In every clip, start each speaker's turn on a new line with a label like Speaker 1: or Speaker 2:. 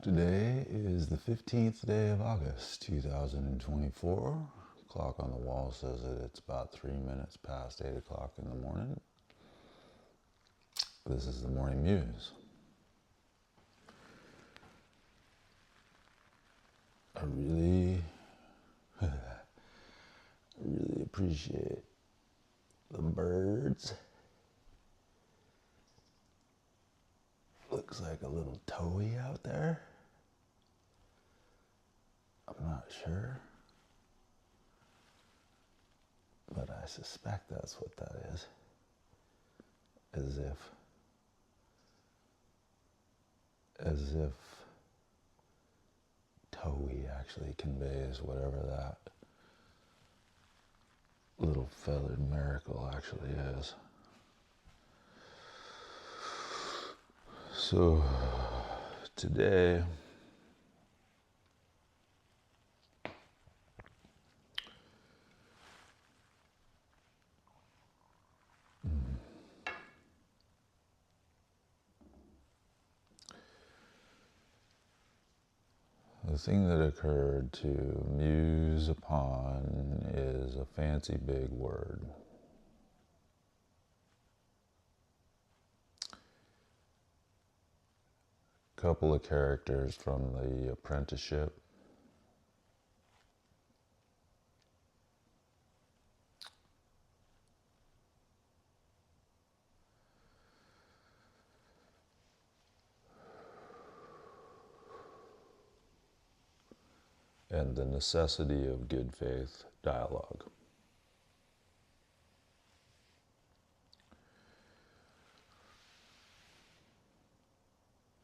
Speaker 1: Today is the 15th day of August, 2024. Clock on the wall says that it's about 3 minutes past 8 o'clock in the morning. This is the Morning Muse. I really appreciate the birds. Looks like a little towhee out there. I'm not sure, but I suspect that's what that is. As if towhee actually conveys whatever that little feathered miracle actually is. So today, the thing that occurred to muse upon is a fancy big word. A couple of characters from the apprenticeship. And the necessity of good faith dialogue.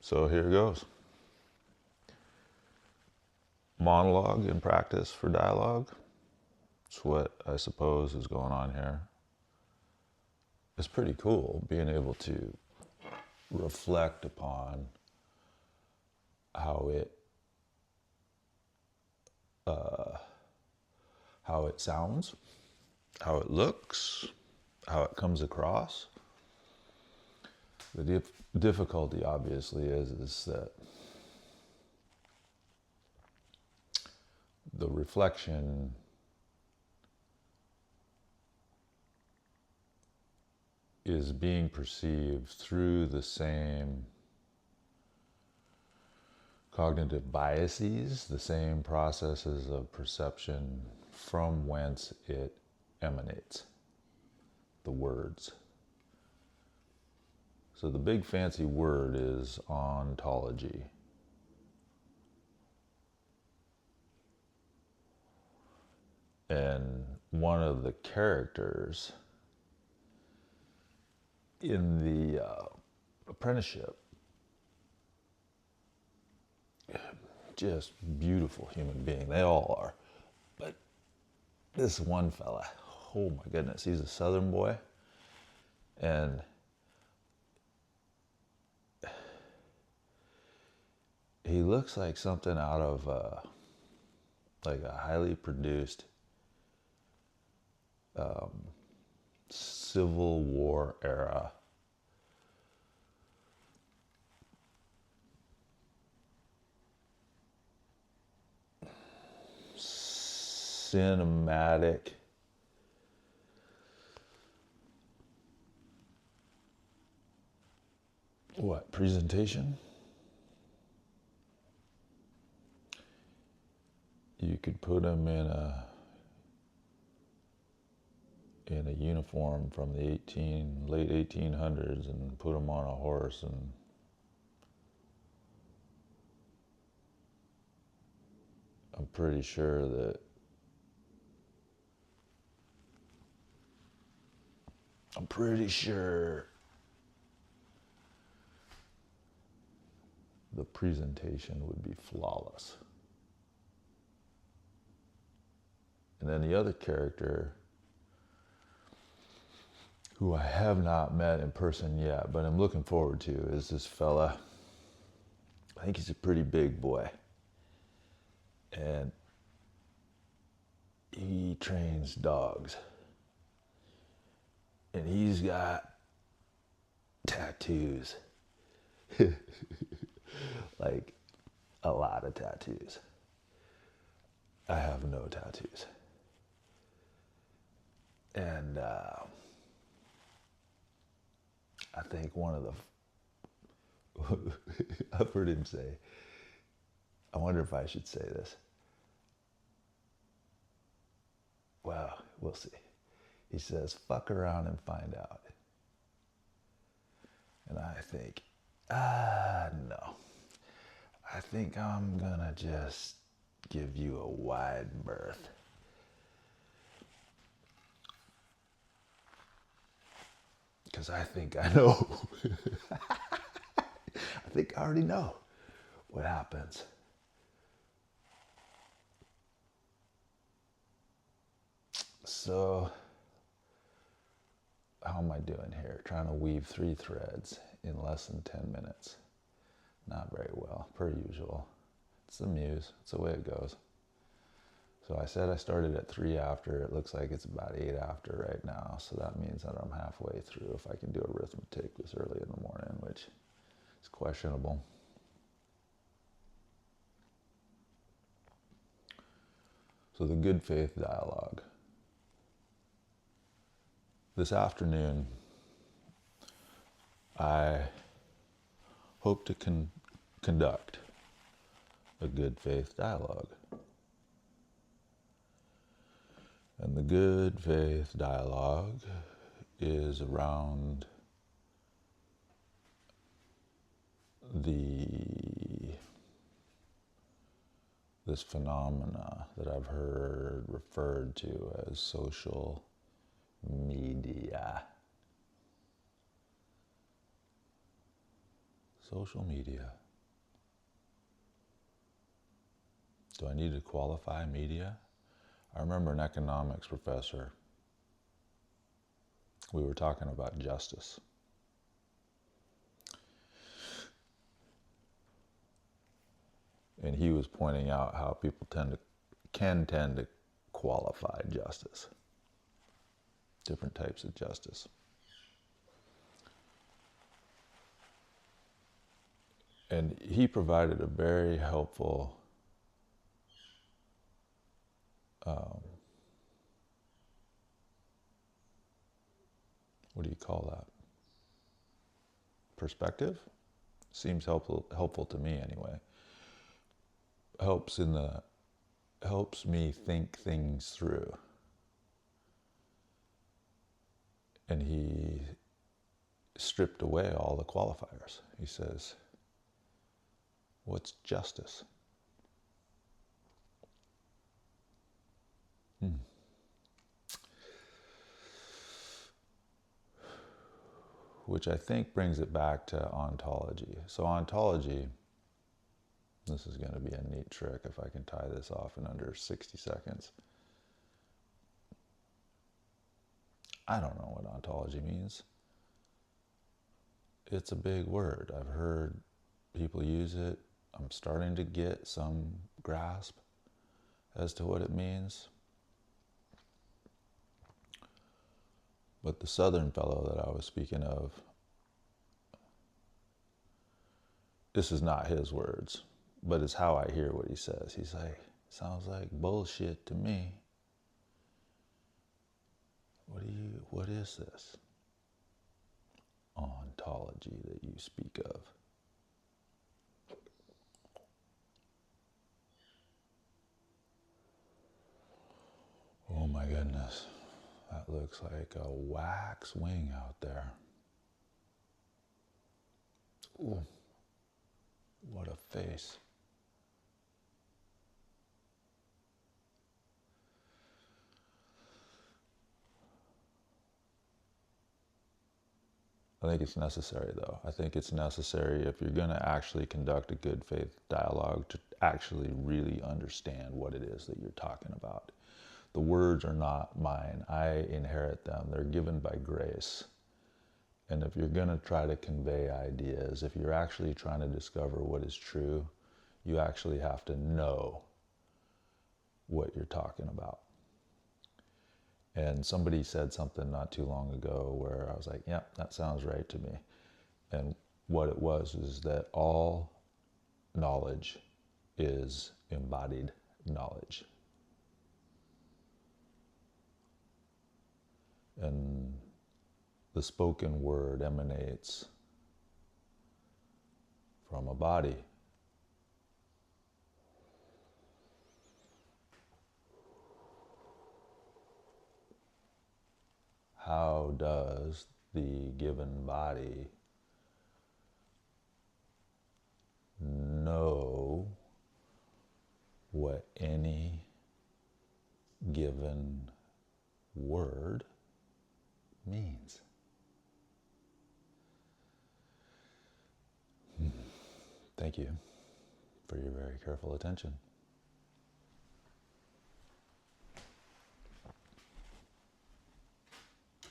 Speaker 1: So here goes. Monologue in practice for dialogue. It's what I suppose is going on here. It's pretty cool being able to reflect upon how it sounds, how it looks, how it comes across. The difficulty obviously is that the reflection is being perceived through the same cognitive biases, the same processes of perception from whence it emanates, the words. So the big fancy word is ontology. And one of the characters in the apprenticeship, just beautiful human being. They all are. But this one fella, oh my goodness, he's a Southern boy. And he looks like something out of like a highly produced Civil War era cinematic presentation. You could put him in a uniform from the late 1800s and put him on a horse, and I'm pretty sure the presentation would be flawless. And then the other character, who I have not met in person yet, but I'm looking forward to, is this fella. I think he's a pretty big boy. And he trains dogs. And he's got tattoos. Like a lot of tattoos. I have no tattoos. And I think one of the, I've heard him say, I wonder if I should say this. Well, we'll see. He says, fuck around and find out. And I think, no. I think I'm gonna just give you a wide berth. Because I think I know. I think I already know what happens. So, how am I doing here? Trying to weave 3 threads in less than 10 minutes. Not very well, per usual. It's the Muse. It's the way it goes. So I said I started at 3 after. It looks like it's about 8 after right now. So that means that I'm halfway through if I can do arithmetic this early in the morning, which is questionable. So the good faith dialogue. This afternoon, I hope to conduct a good faith dialogue. And the good faith dialogue is around this phenomena that I've heard referred to as social media. Social media. Do I need to qualify media? I remember an economics professor, we were talking about justice. And he was pointing out how people can tend to qualify justice. Different types of justice. And he provided a very helpful what do you call that? Perspective? Seems helpful to me anyway. Helps me think things through. And he stripped away all the qualifiers. He says, what's justice? Which I think brings it back to ontology. So ontology, this is going to be a neat trick if I can tie this off in under 60 seconds. I don't know what ontology means. It's a big word. I've heard people use it. I'm starting to get some grasp as to what it means. But the southern fellow that I was speaking of, this is not his words, but it's how I hear what he says. He's like, sounds like bullshit to me. What is this ontology that you speak of? Oh my goodness. That looks like a wax wing out there. Ooh, what a face. I think it's necessary though. I think it's necessary if you're going to actually conduct a good faith dialogue to actually really understand what it is that you're talking about. The words are not mine. I inherit them. They're given by grace. And if you're going to try to convey ideas, if you're actually trying to discover what is true, you actually have to know what you're talking about. And somebody said something not too long ago where I was like, yep, that sounds right to me. And what it was is that all knowledge is embodied knowledge. And the spoken word emanates from a body. How does the given body know what any given word means? Thank you for your very careful attention.